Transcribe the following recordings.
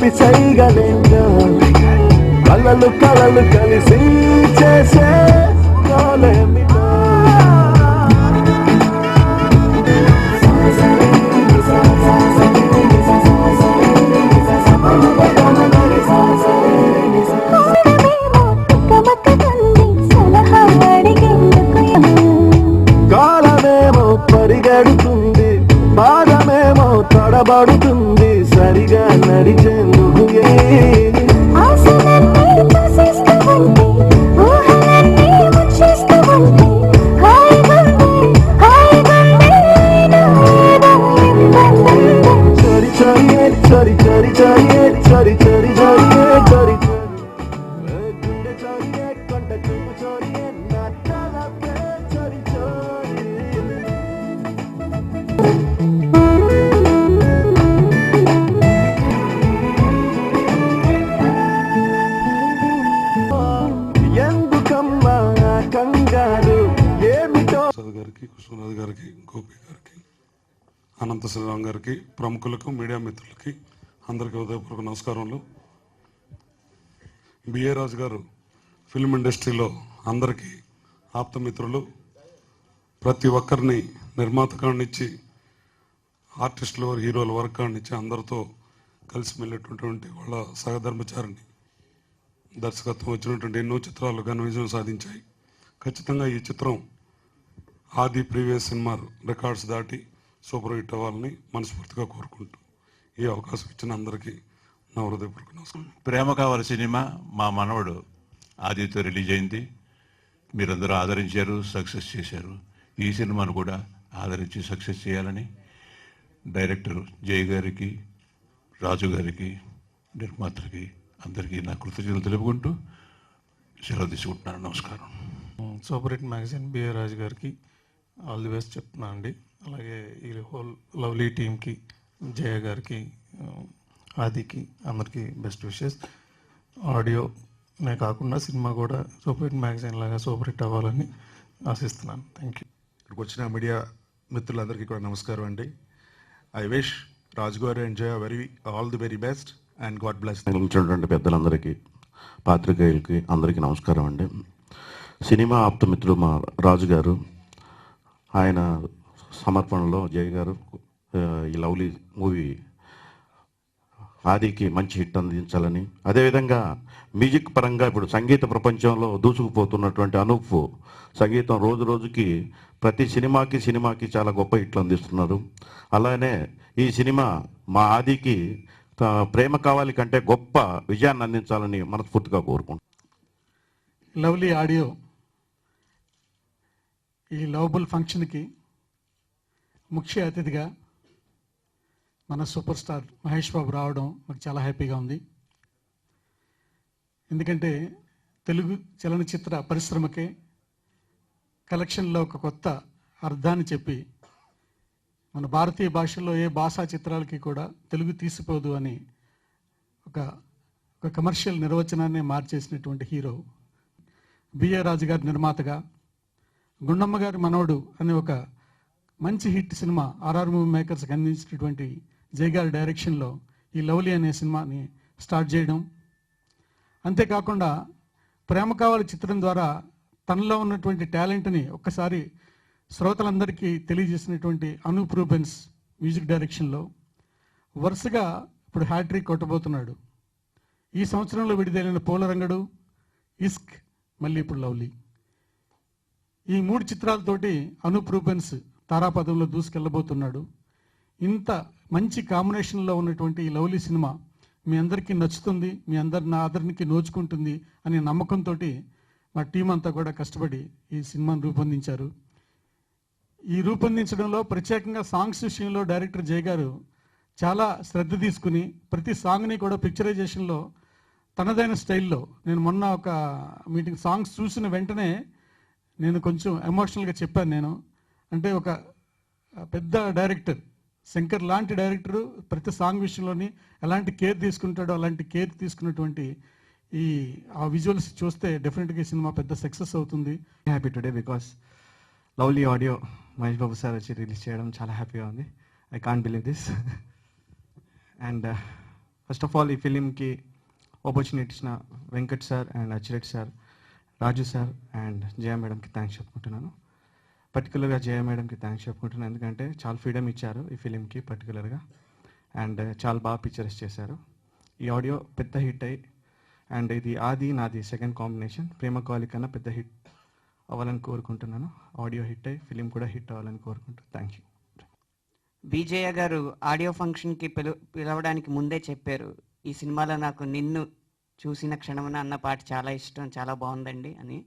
కలిపి చేయగలేంగా కలలు కలలు కలిసి చేసే కాలేమిటో కాలమేమో పరిగెడుతుంది బాధమేమో తడబడుతుంది సరిగా నడిచేందుకు చరి చరి చరి చరి చరి చరి చరి గుండె చొరియే కొండ చూపు చొరియే నా తలపే చరి చరి ఎందుకమ్మా కంగారు ఏమిటో గారికి కృష్ణరాజు గారికి గోపి గారికి అనంత శ్రీరామ్ గారికి ప్రముఖులకు మీడియా మిత్రులకి అందరికీ ఉదయపూర్వక నమస్కారములు. బిఏ రాజు గారు ఫిల్మ్ ఇండస్ట్రీలో అందరికీ ఆప్తమిత్రులు. ప్రతి ఒక్కరిని నిర్మాత కానిచ్చి ఆర్టిస్టుల హీరోల వరకు కానిచ్చి అందరితో కలిసి వెళ్ళేటటువంటి వాళ్ళ సహధర్మచారిని దర్శకత్వం వచ్చినటువంటి ఎన్నో చిత్రాలు ఘన విజయం సాధించాయి. ఖచ్చితంగా ఈ చిత్రం ఆది ప్రీవియస్ సినిమా రికార్డ్స్ దాటి సూపర్ హిట్ అవ్వాలని మనస్ఫూర్తిగా కోరుకుంటూ ఈ అవకాశం ఇచ్చిన అందరికీ నా హృదయపూర్వక నమస్కారం. ప్రేమ కావాలి సినిమా మా మనవడు ఆదితో రిలీజ్ అయింది. మీరందరూ ఆదరించారు, సక్సెస్ చేశారు. ఈ సినిమాను కూడా ఆదరించి సక్సెస్ చేయాలని డైరెక్టర్ జయ్ గారికి, రాజు గారికి, నిర్మాతలకి అందరికీ నా కృతజ్ఞతలు తెలుపుకుంటూ సెలవు తీసుకుంటున్నాను. నమస్కారం. సూపర్ హిట్ మ్యాగజైన్ బిఏ రాజు గారికి ఆల్ ది బెస్ట్ చెప్తున్నాను అండి. అలాగే ఈ హోల్ లవ్లీ టీమ్కి, జయ గారికి, ఆదికి అందరికీ బెస్ట్ విషెస్. ఆడియోనే కాకుండా సినిమా కూడా సూపర్ హిట్ మ్యాగజైన్ లాగా సూపర్ హిట్ అవ్వాలని ఆశిస్తున్నాను. Thank you. ఇక్కడికి వచ్చిన మీడియా మిత్రులందరికీ కూడా నమస్కారం అండి. I wish Raju garu and Jaya all the very best and god bless. నిలిచినటువంటి పెద్దలందరికీ, పాత్రికేయులకి అందరికీ నమస్కారం అండి. సినిమా ఆప్తమిత్రుడు మా రాజు గారు, ఆయన సమర్పణలో జయ గారు ఈ లవ్లీ మూవీ ఆదికి మంచి హిట్ అందించాలని, అదేవిధంగా మ్యూజిక్ పరంగా ఇప్పుడు సంగీత ప్రపంచంలో దూసుకుపోతున్నటువంటి అనూప్ సంగీతం రోజు రోజుకి ప్రతి సినిమాకి చాలా గొప్ప హిట్లు అందిస్తున్నారు. అలానే ఈ సినిమా మా ఆదికి ప్రేమ కావాలి కంటే గొప్ప విజయాన్ని అందించాలని మనస్ఫూర్తిగా కోరుకుంటున్నాను. లవ్లీ ఆడియో ఈ లవబుల్ ఫంక్షన్కి ముఖ్య అతిథిగా మన సూపర్ స్టార్ మహేష్ బాబు రావడం మాకు చాలా హ్యాపీగా ఉంది. ఎందుకంటే తెలుగు చలనచిత్ర పరిశ్రమకే కలెక్షన్లో ఒక కొత్త అర్థాన్ని చెప్పి మన భారతీయ భాషల్లో ఏ భాషా చిత్రాలకి కూడా తెలుగు తీసిపోదు అని ఒక కమర్షియల్ నిర్వచనాన్ని మార్చేసినటువంటి హీరో బిఏ రాజు గారి నిర్మాతగా, గుండమ్మ గారి మనవడు అనే ఒక మంచి హిట్ సినిమా ఆర్ఆర్ మూవీ మేకర్స్కి అందించినటువంటి జయ్ గారి డైరెక్షన్లో ఈ లవ్లీ అనే సినిమాని స్టార్ట్ చేయడం, అంతేకాకుండా ప్రేమ కావాలి చిత్రం ద్వారా తనలో ఉన్నటువంటి టాలెంట్ని ఒక్కసారి శ్రోతలందరికీ తెలియజేసినటువంటి అనూప్ రూబెన్స్ మ్యూజిక్ డైరెక్షన్లో వరుసగా ఇప్పుడు హ్యాట్రిక్ కొట్టబోతున్నాడు. ఈ సంవత్సరంలో విడుదలైన పూలరంగడు, ఇస్క్, మళ్ళీ ఇప్పుడు లవ్లీ, ఈ 3 చిత్రాలతోటి అనూప్ రూబెన్స్ తారాపదంలో దూసుకెళ్ళబోతున్నాడు. ఇంత మంచి కాంబినేషన్లో ఉన్నటువంటి ఈ లవ్లీ సినిమా మీ అందరికీ నచ్చుతుంది, మీ అందరి ఆదరణకి నోచుకుంటుంది అనే నమ్మకంతో మా టీం అంతా కూడా కష్టపడి ఈ సినిమాను రూపొందించారు. ఈ రూపొందించడంలో ప్రత్యేకంగా సాంగ్స్ విషయంలో డైరెక్టర్ జయ్ గారు చాలా శ్రద్ధ తీసుకుని ప్రతి సాంగ్ని కూడా పిక్చరైజేషన్లో తనదైన స్టైల్లో, నేను మొన్న ఒక మీటింగ్ సాంగ్స్ చూసిన వెంటనే నేను కొంచెం ఎమోషనల్గా చెప్పాను. నేను అంటే ఒక పెద్ద డైరెక్టర్, శంకర్ లాంటి డైరెక్టరు ప్రతి సాంగ్ విషయంలోని ఎలాంటి కేర్ తీసుకుంటాడో అలాంటి కేర్ తీసుకున్నటువంటి ఆ విజువల్స్ చూస్తే డెఫినెట్గా ఈ సినిమా పెద్ద సక్సెస్ అవుతుంది. Happy today because lovely audio Mahesh Babu sir వచ్చి రిలీజ్ చేయడం చాలా హ్యాపీగా ఉంది. I can't believe this. And first of all ఈ ఫిలింకి ఆపర్చునిటీ ఇచ్చిన Venkat sir and Achireddy sir, Raju sir and Jaya మేడంకి థ్యాంక్స్ చెప్పుకుంటున్నాను. పర్టికులర్గా జయ మేడంకి థ్యాంక్స్ చెప్పుకుంటున్నాను, ఎందుకంటే చాలా ఫ్రీడమ్ ఇచ్చారు ఈ ఫిలింకి పర్టికులర్గా, అండ్ చాలా బాగా పిక్చర్స్ చేశారు. ఈ ఆడియో పెద్ద హిట్ అయ్యి, అండ్ ఇది ఆది నాది సెకండ్ కాంబినేషన్, ప్రేమ కాలి కన్నా పెద్ద హిట్ అవ్వాలని కోరుకుంటున్నాను. ఆడియో హిట్ అయ్యి ఫిలిం కూడా హిట్ అవ్వాలని కోరుకుంటున్నాను. Thank you. విజయ గారు ఆడియో ఫంక్షన్కి పిలవడానికి ముందే చెప్పారు, ఈ సినిమాలో నాకు నిన్ను చూసిన క్షణమున అన్న పాట చాలా ఇష్టం, చాలా బాగుందండి అని.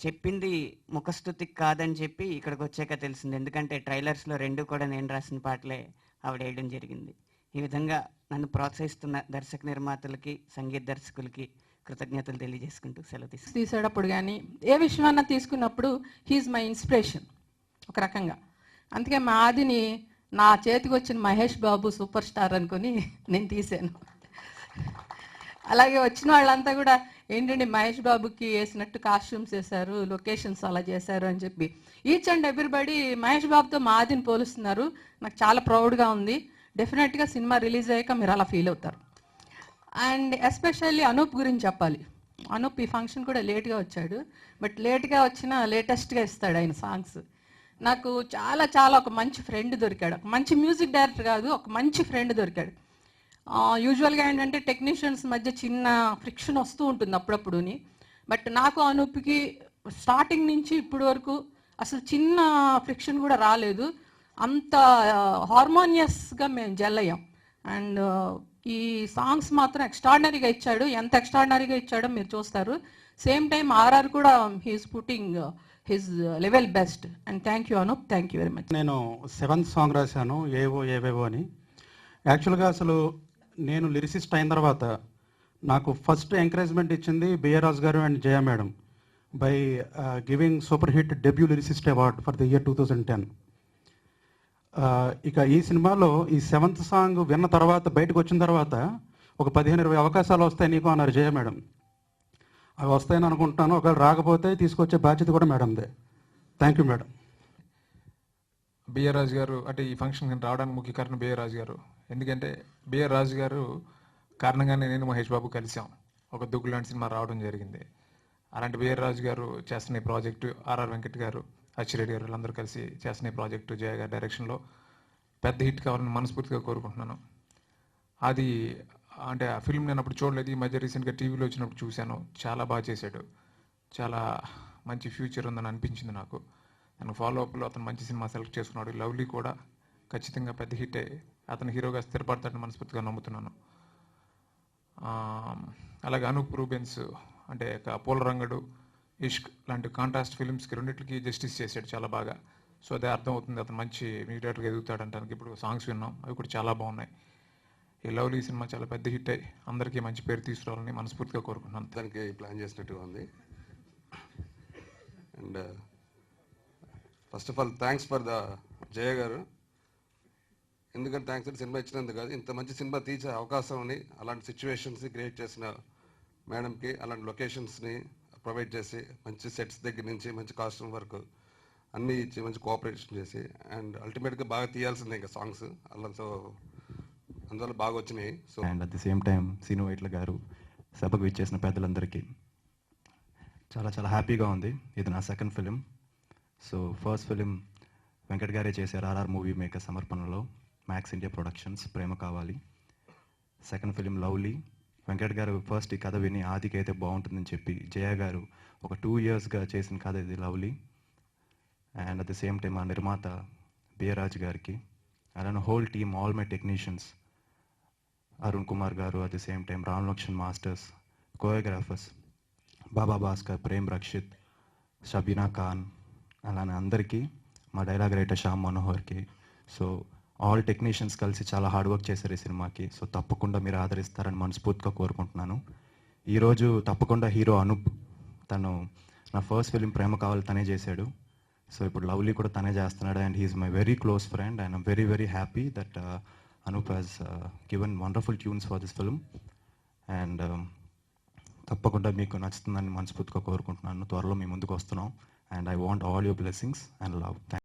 చెప్పింది ముఖస్తుతికి కాదని చెప్పి ఇక్కడికి వచ్చాక తెలిసింది, ఎందుకంటే ట్రైలర్స్లో రెండు కూడా నేను రాసిన పాటలే ఆవిడ వేయడం జరిగింది. ఈ విధంగా నన్ను ప్రోత్సహిస్తున్న దర్శక నిర్మాతలకి, సంగీత దర్శకులకి కృతజ్ఞతలు తెలియజేసుకుంటూ సెలవు తీసేటప్పుడు కానీ ఏ విషయమన్నా తీసుకున్నప్పుడు హీఈస్ మై ఇన్స్పిరేషన్ ఒక రకంగా. అందుకే మా ఆదిని నా చేతికి వచ్చిన మహేష్ బాబు సూపర్ స్టార్ అనుకుని నేను తీసాను. అలాగే వచ్చిన వాళ్ళంతా కూడా ఏంటండి మహేష్ బాబుకి వేసినట్టు కాస్ట్యూమ్స్ వేశారు, లొకేషన్స్ అలా చేశారు అని చెప్పి ఈచ్ అండ్ ఎవ్రీబడి మహేష్ బాబుతో మా ఆదిని పోలుస్తున్నారు. నాకు చాలా ప్రౌడ్గా ఉంది. డెఫినెట్గా సినిమా రిలీజ్ అయ్యాక మీరు అలా ఫీల్ అవుతారు. అండ్ ఎస్పెషల్లీ అనూప్ గురించి చెప్పాలి. అనూప్ ఈ ఫంక్షన్ కూడా లేట్గా వచ్చాడు, బట్ లేట్గా వచ్చినా లేటెస్ట్గా ఇస్తాడు ఆయన సాంగ్స్. నాకు చాలా చాలా ఒక మంచి ఫ్రెండ్ దొరికాడు, ఒక మంచి మ్యూజిక్ డైరెక్టర్ కాదు, ఒక మంచి ఫ్రెండ్ దొరికాడు. యూజువల్గా ఏంటంటే టెక్నీషియన్స్ మధ్య చిన్న ఫ్రిక్షన్ వస్తూ ఉంటుంది అప్పుడప్పుడుని, బట్ నాకు అనూప్కి స్టార్టింగ్ నుంచి ఇప్పటి వరకు అసలు చిన్న ఫ్రిక్షన్ కూడా రాలేదు. అంత హార్మోనియస్గా మేము జెల్ అయ్యాం. అండ్ ఈ సాంగ్స్ మాత్రం ఎక్స్ట్రాడినరీగా ఇచ్చాడు. ఎంత ఎక్స్ట్రాడినరీగా ఇచ్చాడో మీరు చూస్తారు. సేమ్ టైం ఆర్ఆర్ కూడా he's putting his level best. And thank you Anoop, thank you very much. నేను 7th సాంగ్ రాశాను, ఏవేవో అని. యాక్చువల్గా అసలు నేను లిరిసిస్ట్ అయిన తర్వాత నాకు ఫస్ట్ ఎంకరేజ్మెంట్ ఇచ్చింది BR Raju garu and Jaya madam by giving super hit debut lyricist award for the year 2010. ఇక ఈ సినిమాలో ఈ 7th సాంగ్ విన్న తర్వాత బయటకు వచ్చిన తర్వాత ఒక 15-20 అవకాశాలు వస్తాయి నీకు అన్నారు జయ మేడం. అవి వస్తాయని అనుకుంటున్నాను. ఒకవేళ రాకపోతే తీసుకొచ్చే బాధ్యత కూడా మేడందే. Thank you madam. B R Raju garu అంటే ఈ ఫంక్షన్కి రావడానికి ముఖ్య కారణం బిఆర్ రాజు గారు. ఎందుకంటే బిఆర్ రాజు గారు కారణంగానే నేను మహేష్ బాబు కలిసాం, ఒక దుగ్గు లాంటి సినిమా రావడం జరిగింది. అలాంటి బిఆర్ రాజు గారు చేస్తున్న ఈ ప్రాజెక్టు, ఆర్ఆర్ వెంకట్ గారు, అచ్చిరెడ్డి గారు వీళ్ళందరూ కలిసి చేస్తున్న ఈ ప్రాజెక్టు జయ గారి డైరెక్షన్లో పెద్ద హిట్ కావాలని మనస్ఫూర్తిగా కోరుకుంటున్నాను. అది అంటే ఆ ఫిల్మ్ నేను అప్పుడు చూడలేదు, ఈ మధ్య రీసెంట్గా టీవీలో వచ్చినప్పుడు చూశాను. చాలా బాగా చేశాడు, చాలా మంచి ఫ్యూచర్ ఉందని అనిపించింది నాకు. తను ఫాలోఅప్లో అతను మంచి సినిమా సెలెక్ట్ చేసుకున్నాడు. లవ్లీ కూడా ఖచ్చితంగా పెద్ద హిట్ అతను హీరోగా స్థిరపడతాడని మనస్ఫూర్తిగా నమ్ముతున్నాను. అలాగే అనూప్ రూబెన్స్ అంటే పూలరంగడు, ఇష్క్ లాంటి కాంట్రాస్ట్ ఫిల్మ్స్కి రెండింటికి జస్టిస్ చేశాడు చాలా బాగా. సో అదే అర్థం అవుతుంది అతను మంచి మ్యూజిక్ ఎదుగుతాడు అంటానికి. ఇప్పుడు సాంగ్స్ విన్నాం, అవి కూడా చాలా బాగున్నాయి. ఈ లవ్లీ సినిమా చాలా పెద్ద హిట్ అయ్యి అందరికీ మంచి పేరు తీసుకురావాలని మనస్ఫూర్తిగా కోరుకుంటున్నాను. దానికి ప్లాన్ చేసినట్టుగా ఉంది. And first of all thanks for the Jaya garu. ఎందుకంటే థ్యాంక్స్ అంటే సినిమా ఇచ్చినందుకు కాదు, ఇంత మంచి సినిమా తీసే అవకాశంని, అలాంటి సిచ్యువేషన్స్ని క్రియేట్ చేసిన మేడంకి, అలాంటి లొకేషన్స్ని ప్రొవైడ్ చేసి, మంచి సెట్స్ దగ్గర నుంచి మంచి కాస్ట్యూమ్ వర్క్ అన్నీ ఇచ్చి మంచి కోఆపరేషన్ చేసి, అండ్ అల్టిమేట్గా బాగా తీయాల్సిందే ఇంకా సాంగ్స్ అలా. సో అందువల్ల బాగా వచ్చినాయి. So and at the same time Seenu Vaitla గారు, సభకు ఇచ్చేసిన పెద్దలందరికీ చాలా చాలా హ్యాపీగా ఉంది. ఇది నా second film. So first film Venkat గారే చేశారు ఆర్ఆర్ మూవీ మేకర్ సమర్పణలో, Max India productions, Prema Kavali. Second film lovely. Venkat గారు ఫస్ట్ ఈ కథ విని ఆదికి అయితే బాగుంటుందని చెప్పి జయ గారు ఒక 2 yearsగా చేసిన కథ ఇది lovely. And at the same time ఆ నిర్మాత బిఆర్ రాజు గారికి, అలానే whole team, all my technicians, Arun Kumar garu, at the same time Ram Lakshman masters, choreographers Baba Bhaskar, Prem Rakshit, Shabina Khan, అలానే అందరికీ, మా డైలాగ్ రైటర్ శ్యామ్ మనోహర్కి. సో ఆల్ టెక్నీషియన్స్ కలిసి చాలా హార్డ్ వర్క్ చేశారు ఈ సినిమాకి. సో తప్పకుండా మీరు ఆదరిస్తారని మనస్ఫూర్తిగా కోరుకుంటున్నాను. ఈరోజు తప్పకుండా హీరో అనూప్, తను నా ఫస్ట్ ఫిలిం ప్రేమ కావాలి తనే చేశాడు. సో ఇప్పుడు లవ్లీ కూడా తనే చేస్తున్నాడు. And he's my very close friend and I'm very very happy that Anoop has given wonderful tunes for this film. And తప్పకుండా మీకు నచ్చుతుందని మనస్ఫూర్తిగా కోరుకుంటున్నాను. త్వరలో మీ ముందుకు వస్తున్నాం. And I want all your blessings and love.